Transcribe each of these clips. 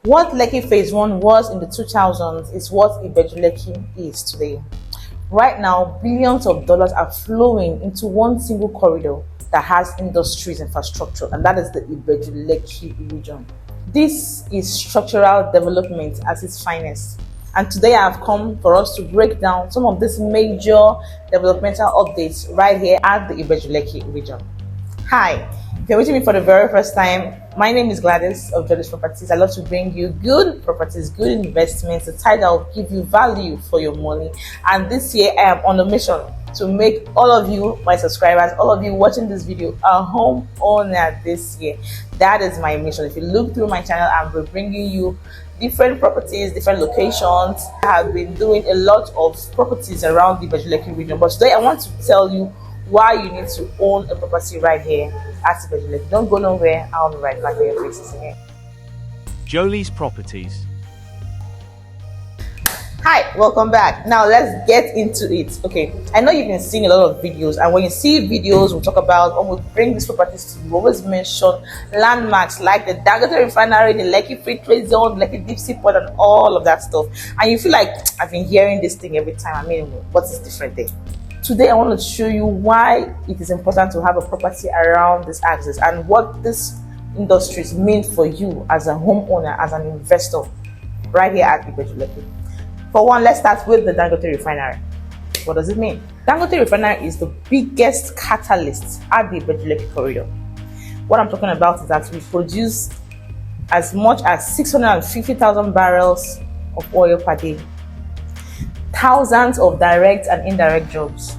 What Lekki Phase 1 was in the 2000s is what Ibeju-Lekki is today. Right now, billions of dollars are flowing into one single corridor that has industries infrastructure, and that is the Ibeju-Lekki region. This is structural development at its finest. And today I have come for us to break down some of these major developmental updates right here at the Ibeju-Lekki region. Hi, if you're meeting me for the very first time, my name is Gladys of Jolly's Properties. I love to bring you good properties, good investments, a title that will give you value for your money. And this year I am on a mission to make all of you, my subscribers, all of you watching this video, a homeowner this year. That is my mission. If you look through my channel, I'm bringing you different properties, different locations. I have been doing a lot of properties around the Ibeju-Lekki region, but today I want to tell you why you need to own a property right here at Ibeju-Lekki. Don't go nowhere. I'll be right back on your faces again. Jolly's Properties. Hi, welcome back. Now let's get into it. Okay, I know you've been seeing a lot of videos, and when you see videos, we'll talk about, or we'll bring these properties to you. We always mention landmarks like the Dangote Refinery, the Lekki Free Trade Zone, Lekki Deep Sea Port, and all of that stuff. And you feel like I've been hearing this thing every time. I mean, what is different there? Today, I want to show you why it is important to have a property around this axis and what this industries mean for you as a homeowner, as an investor, right here at Ibeju-Lekki. For one, let's start with the Dangote Refinery. What does it mean? Dangote Refinery is the biggest catalyst at the Ibeju-Lekki corridor. What I'm talking about is that we produce as much as 650,000 barrels of oil per day. Thousands of direct and indirect jobs.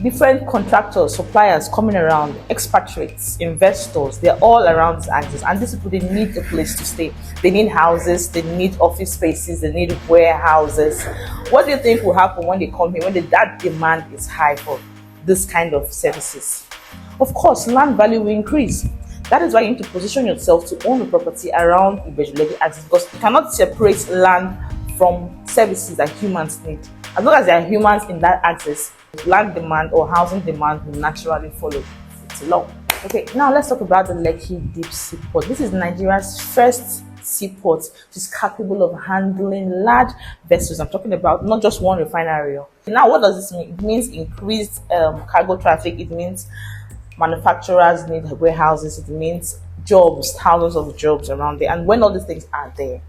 Different contractors, suppliers coming around, expatriates, investors, they're all around this axis. And these people, they need a place to stay. They need houses, they need office spaces, they need warehouses. What do you think will happen when they come here, when that demand is high for this kind of services? Of course, land value will increase. That is why you need to position yourself to own a property around Ibeju-Lekki axis, because you cannot separate land from services that humans need. As long as there are humans in that axis, land demand or housing demand will naturally follow. It's a law. Okay, now let's talk about the Lekki Deep Sea Port. This is Nigeria's first seaport which is capable of handling large vessels. I'm talking about not just one refinery. Now, what does this mean? It means increased cargo traffic. It means manufacturers need warehouses. It means jobs, thousands of jobs around there. And when all these things are there,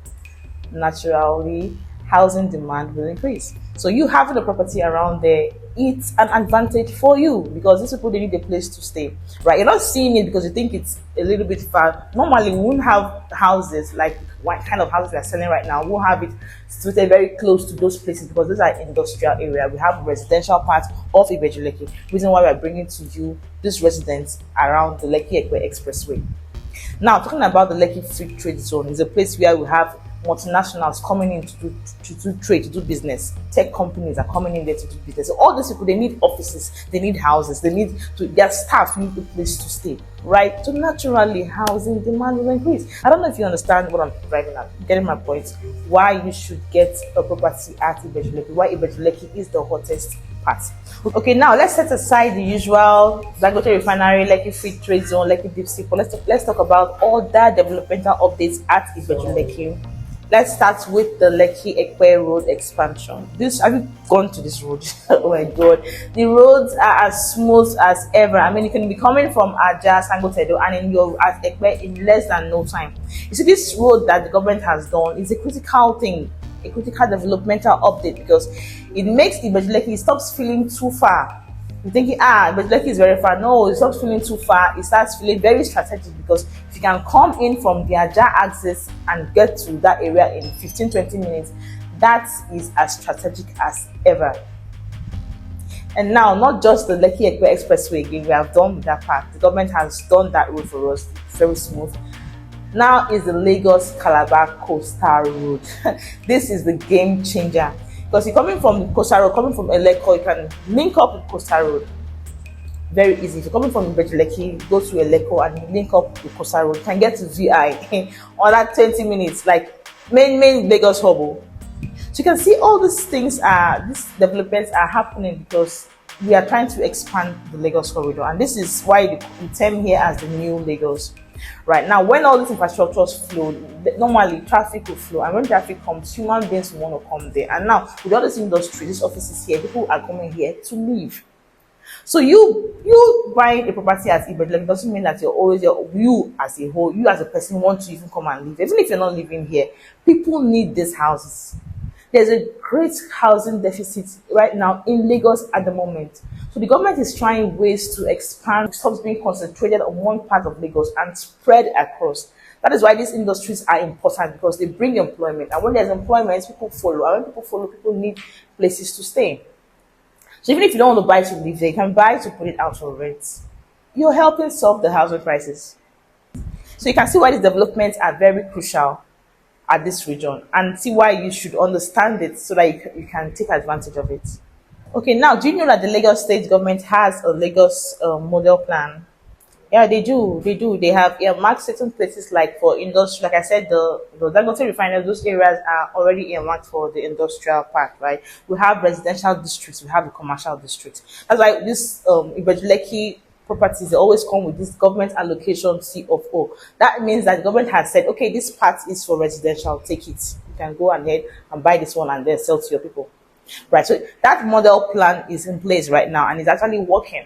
naturally housing demand will increase. So you having a property around there, it's an advantage for you, because these people, they need a place to stay, right? You're not seeing it because you think it's a little bit far. Normally we won't have houses like what kind of houses we are selling right now. We'll have it situated very close to those places because these are industrial area. We have residential parts of Ibeju-Lekki. Reason why we're bringing to you these residents around the Lekki Expressway. Now, talking about the Lekki Free Trade Zone, is a place where we have multinationals coming in to do trade, to do business. Tech companies are coming in there to do business. So all these people, they need offices, they need houses, their staff need a place to stay, right? So naturally, housing demand will increase. I don't know if you understand what I'm driving at. Getting my point? Why you should get a property at Ibeju-Lekki? Why Ibeju-Lekki is the hottest part. Okay, now let's set aside the usual Dangote Refinery, Lekki Free Trade Zone, Lekki Deep Sea Port. Let's talk about all that developmental updates at Ibeju-Lekki. Let's start with the Lekki Road expansion. Have you gone to this road? Oh my God, the roads are as smooth as ever. I mean, you can be coming from Aja, Sangotedo, and you're at Ekpe in less than no time. You see, this road that the government has done is a critical thing, a critical developmental update, because it makes Ibeju-Lekki, it stops feeling too far. You're thinking, Ibeju-Lekki is very far. No, it stops feeling too far. It starts feeling very strategic, because if you can come in from the Aja axis and get to that area in 15-20 minutes, that is as strategic as ever. And now, not just the Lekki Expressway again, we have done that part. The government has done that road for us, very smooth. Now is the Lagos Calabar Coastal Road. This is the game changer. Because you're coming from Coastal Road, coming from Eleko, you can link up with Coastal Road. Very easy. If you're coming from Ibeju-Lekki, go to Eleko and link up with Coastal Road. You can get to VI on that 20 minutes, like main Lagos hub. So you can see all these things these developments are happening because we are trying to expand the Lagos corridor, and this is why we term here as the new Lagos. Right now, when all these infrastructures flow, normally traffic will flow, and when traffic comes, human beings will want to come there. And now, with all this industry, these offices here, people are coming here to live. So you buying a property at Ibeju-Lekki doesn't mean that you as a whole, you as a person want to even come and live. Even if you're not living here, people need these houses. There's a great housing deficit right now in Lagos at the moment. So the government is trying ways to expand, stop being concentrated on one part of Lagos and spread across. That is why these industries are important, because they bring employment. And when there's employment, people follow. And when people follow, people need places to stay. So even if you don't want to buy to live there, you can buy to put it out for rent. You're helping solve the housing crisis. So you can see why these developments are very crucial at this region, and see why you should understand it so that you can take advantage of it. Okay, now, do you know that the Lagos state government has a Lagos model plan? Yeah, they do. They do. They have earmarked certain places, like for industry. Like I said, the Dangote Refinery, those areas are already earmarked for the industrial park, right? We have residential districts. We have the commercial districts. That's why this Ibeju-Lekki properties, they always come with this government allocation C of O. That means that the government has said, okay, this part is for residential. Take it. You can go ahead and buy this one and then sell to your people. Right. So that model plan is in place right now, and it's actually working.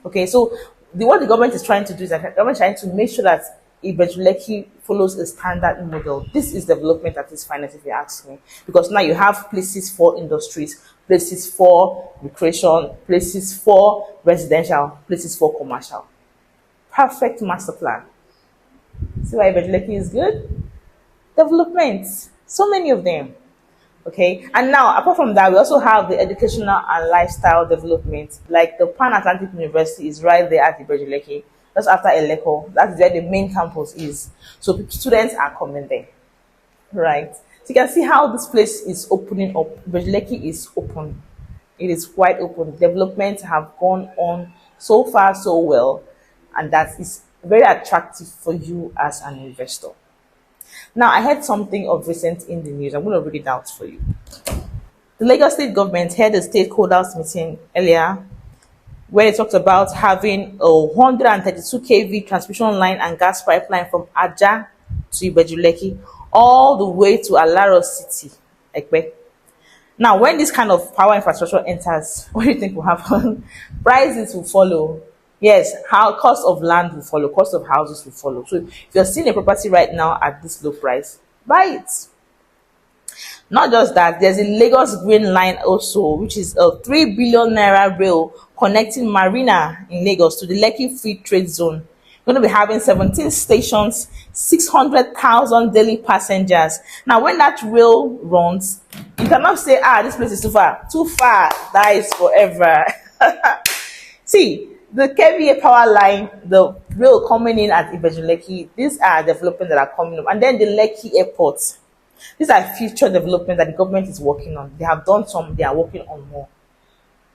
Okay, so what the government is trying to do is that the government is trying to make sure that Ibeju-Lekki follows a standard model. This is development at its finest, if you ask me, because now you have places for industries, places for recreation, places for residential, places for commercial. Perfect master plan. See why Ibeju-Lekki is good? Development. So many of them. Okay, and now apart from that, we also have the educational and lifestyle development. Like the Pan Atlantic University is right there at Ibeju-Lekki, just after Eleko. That's where the main campus is. So students are coming there, right? So you can see how this place is opening up. Ibeju-Lekki is open. It is quite open. Developments have gone on so far so well, and that is very attractive for you as an investor. Now, I heard something of recent in the news. I'm going to read it out for you. The Lagos state government held a stakeholders meeting earlier where they talked about having a 132 kV transmission line and gas pipeline from Aja to Ibeju-Lekki all the way to Alaro City, Ekpe. Now, when this kind of power infrastructure enters, what do you think will happen? Prices will follow. Yes, how cost of land will follow, cost of houses will follow. So if you're seeing a property right now at this low price, buy it. Not just that, there's a Lagos Green Line also, which is a 3 billion naira rail connecting Marina in Lagos to the Lekki Free Trade Zone. We're going to be having 17 stations, 600,000 daily passengers. Now, when that rail runs, you cannot say, this place is too far. Too far, that is forever. See, the KVA power line, the rail coming in at Ibeju-Lekki, these are developments that are coming up. And then the Lekki Airport. These are future developments that the government is working on. They have done some, they are working on more.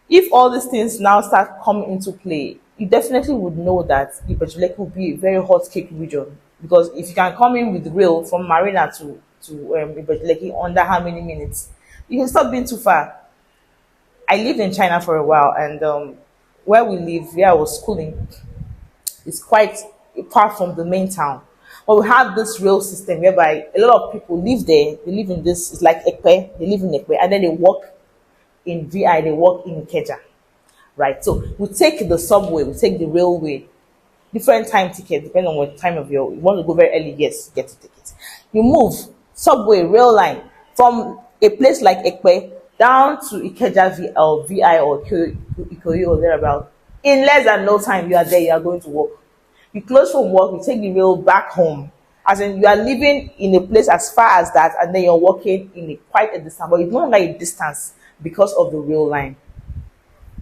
If all these things now start coming into play, you definitely would know that Ibeju-Lekki will be a very hot cake region. Because if you can come in with the rail from Marina to Ibeju-Lekki under how many minutes, you can stop being too far. I lived in China for a while, and where we live, where I was schooling, is quite far from the main town. But we have this rail system whereby a lot of people live there. They live in this, it's like Ekpe, they live in Ekpe, and then they work in VI, they work in Ikeja. Right? So we take the subway, we take the railway, different time ticket, depending on what time of you want to go very early, yes, get a ticket. You move subway, rail line from a place like Ekpe down to Ikeja VI or Ikoyi or thereabout. In less than no time, you are there, you are going to work. You close from work, you take the rail back home. As in, you are living in a place as far as that, and then you're working in quite a distance, but it's no longer a distance because of the rail line.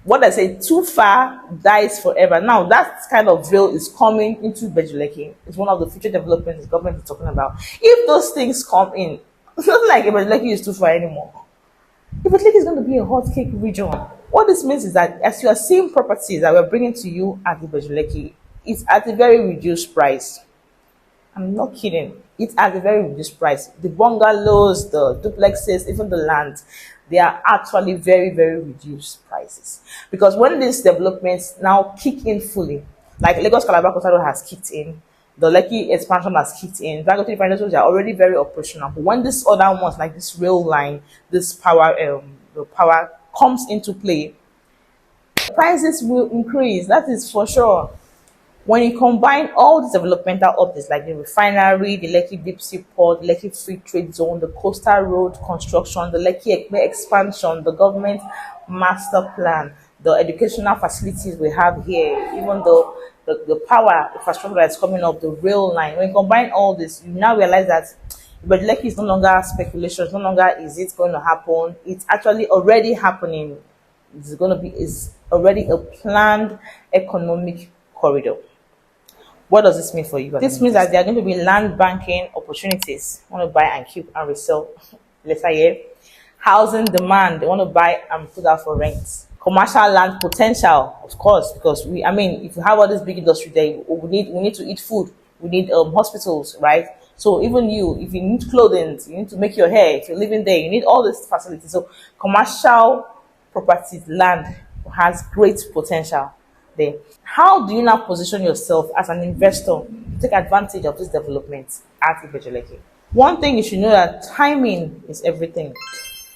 What I say, too far dies forever. Now, that kind of rail is coming into Ibeju-Lekki. It's one of the future developments the government is talking about. If those things come in, it's not like Ibeju-Lekki is too far anymore. Ibeju-Lekki is going to be a hot cake region. What this means is that as you are seeing properties that we're bringing to you at Ibeju-Lekki, it's at a very reduced price. I'm not kidding. It's at a very reduced price. The bungalows, the duplexes, even the land, they are actually very, very reduced prices. Because when these developments now kick in fully, like Lagos Calabar has kicked in, The Lekki expansion has kicked in. Dangote Refinery are already very operational. But when this other ones, like this rail line, this power, the power comes into play, prices will increase. That is for sure. When you combine all these developmental updates like the refinery, the Lekki Deep Sea Port, the Lekki Free Trade Zone, the coastal road construction, the Lekki expansion, the government master plan, the educational facilities we have here, even though the power infrastructure that's coming up, the rail line, when you combine all this, you now realize that Ibeju-Lekki is no longer speculation, it's no longer is it going to happen, it's actually already happening. It's already a planned economic corridor. What does this mean for you? This means that there are going to be land banking opportunities. Want to buy and keep and resell later year. Housing demand. They want to buy and put out for rent. Commercial land potential, of course, because if you have all this big industry there, we need to eat food. We need hospitals, right? So even you, if you need clothing, you need to make your hair. If you're living there, you need all these facilities. So commercial properties, land has great potential there. How do you now position yourself as an investor to take advantage of this development at Ibeju-Lekki? One thing you should know, that timing is everything.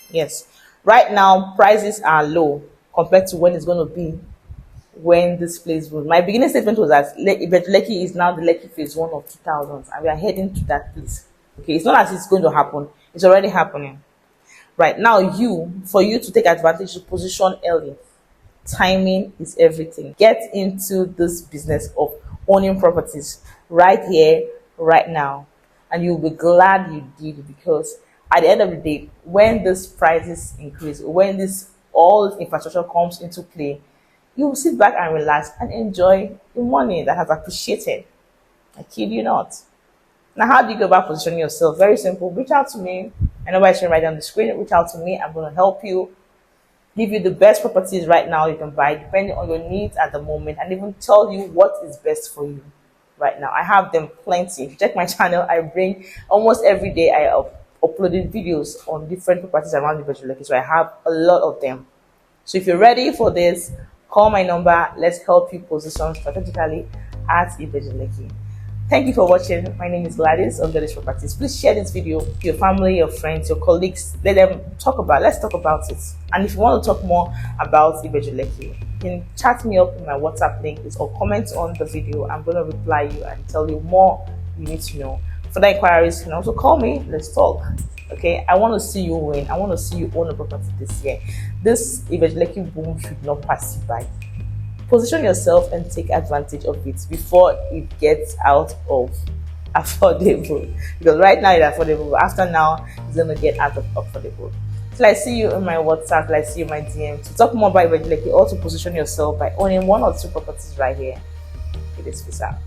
Yes, right now prices are low compared to when it's going to be when this place will. My beginning statement was that Ibeju-Lekki is now the Lekki Phase 1 of 2000s, and we are heading to that place. Okay, it's not as it's going to happen; it's already happening. Right now, for you to take advantage, to position early. Timing is everything. Get into this business of owning properties right here, right now, and you'll be glad you did, because at the end of the day, when these prices increase, when all this infrastructure comes into play, you will sit back and relax and enjoy the money that has appreciated. I kid you not. Now, how do you go about positioning yourself? Very simple. Reach out to me. I know I should write down the screen. Reach out to me. I'm going to help you, give you the best properties right now you can buy depending on your needs at the moment, and even tell you what is best for you right now. I have them plenty. If you check my channel, I bring almost every day, I have uploaded videos on different properties around Ibeju-Lekki, so I have a lot of them. So if you're ready for this, call my number. Let's help you position strategically at Ibeju-Lekki. Thank you for watching. My name is Gladys of Gladys Properties. Please share this video with your family, your friends, your colleagues. Let's talk about it. And if you want to talk more about Ibeju-Lekki, you can chat me up in my WhatsApp link or comment on the video. I'm going to reply you and tell you more you need to know. For the inquiries, you can also call me. Let's talk. Okay, I want to see you win. I want to see you own a property this year. This Ibeju-Lekki boom should not pass you by. Position yourself and take advantage of it before it gets out of affordable. Because right now it's affordable, but after now it's going to get out of affordable. Till I see you in my WhatsApp, till I see you in my DM to talk more about Ibeju-Lekki, or to position yourself by owning 1 or 2 properties right here. It is peace out.